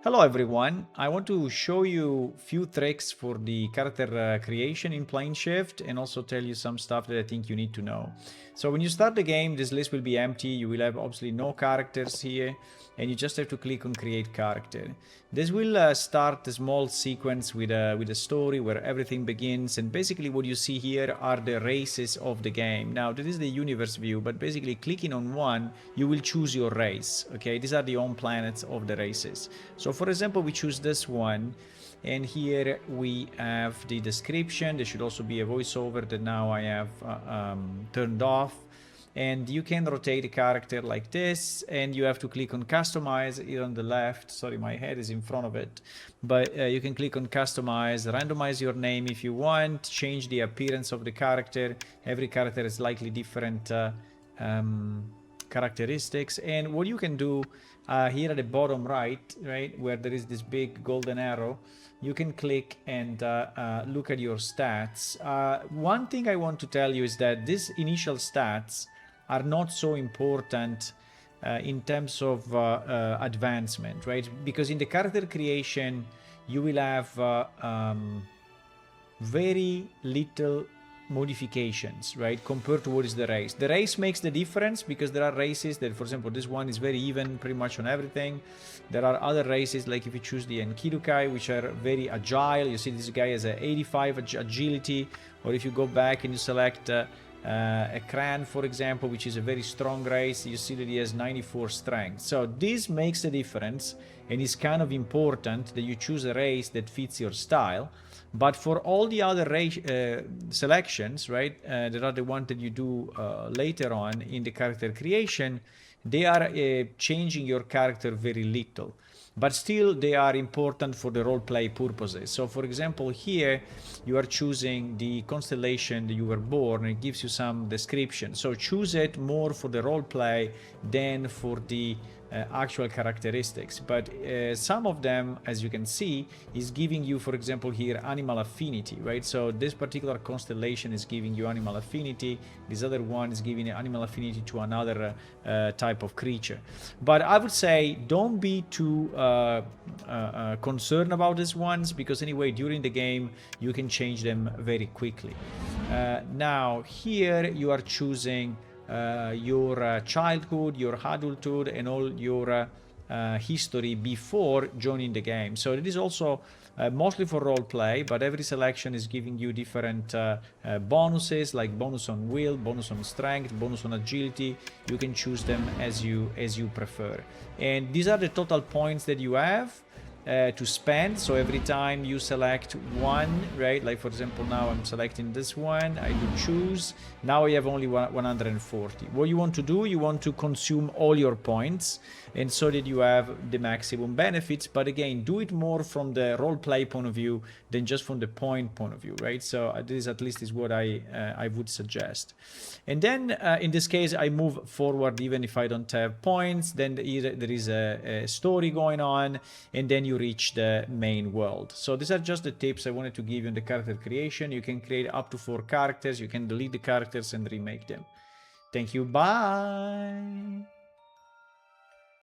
Hello everyone, I want to show you few tricks for the character creation in PlaneShift and also tell you some stuff that I think you need to know. So when you start the game, this list will be empty, you will have obviously no characters here and you just have to click on create character. This will start a small sequence with a story where everything begins, and basically what you see here are the races of the game. Now this is the universe view, but basically clicking on one, you will choose your race, okay? These are the home planets of the races. So for example, we choose this one, and here we have the description. There should also be a voiceover that now I have turned off. And you can rotate the character like this, and you have to click on customize here on the left. Sorry, my head is in front of it. But you can click on customize, randomize your name if you want, change the appearance of the character. Every character is slightly different characteristics. And what you can do here at the bottom right, where there is this big golden arrow, you can click and look at your stats. One thing I want to tell you is that these initial stats are not so important in terms of advancement, right? Because in the character creation, you will have very little modifications, right, compared to what is the race. The race makes the difference because there are races that, for example, this one is very even pretty much on everything. There are other races, like if you choose the Enkidukai, which are very agile. You see this guy has a 85 agility, or if you go back and you select a Kran, for example, which is a very strong race, you see that he has 94 strength. So this makes a difference, and it's kind of important that you choose a race that fits your style. But for all the other selections, right, that are the ones that you do later on in the character creation, they are changing your character very little. But still, they are important for the roleplay purposes. So, for example, here you are choosing the constellation that you were born, and it gives you some description. So choose it more for the roleplay than for the actual characteristics. But some of them, as you can see, is giving you, for example, here animal affinity, right? So this particular constellation is giving you animal affinity. This other one is giving animal affinity to another type of creature. But I would say don't be too concerned about these ones, because anyway, during the game you can change them very quickly. Now here you are choosing your childhood, your adulthood, and all your history before joining the game. So it is also mostly for role play, but every selection is giving you different bonuses, like bonus on will, bonus on strength, bonus on agility. You can choose them as you prefer. And these are the total points that you have to spend. So every time you select one, right, like for example now I'm selecting this one, I do choose, now I have only 140. What you want to do, you want to consume all your points, and so that you have the maximum benefits. But again, do it more from the role play point of view than just from the point of view, right? So this at least is what I would suggest. And then in this case I move forward even if I don't have points. Then there is a story going on, and then you reach the main world. So these are just the tips I wanted to give you on the character creation. You can create up to 4 characters. You can delete the characters and remake them. Thank you. Bye.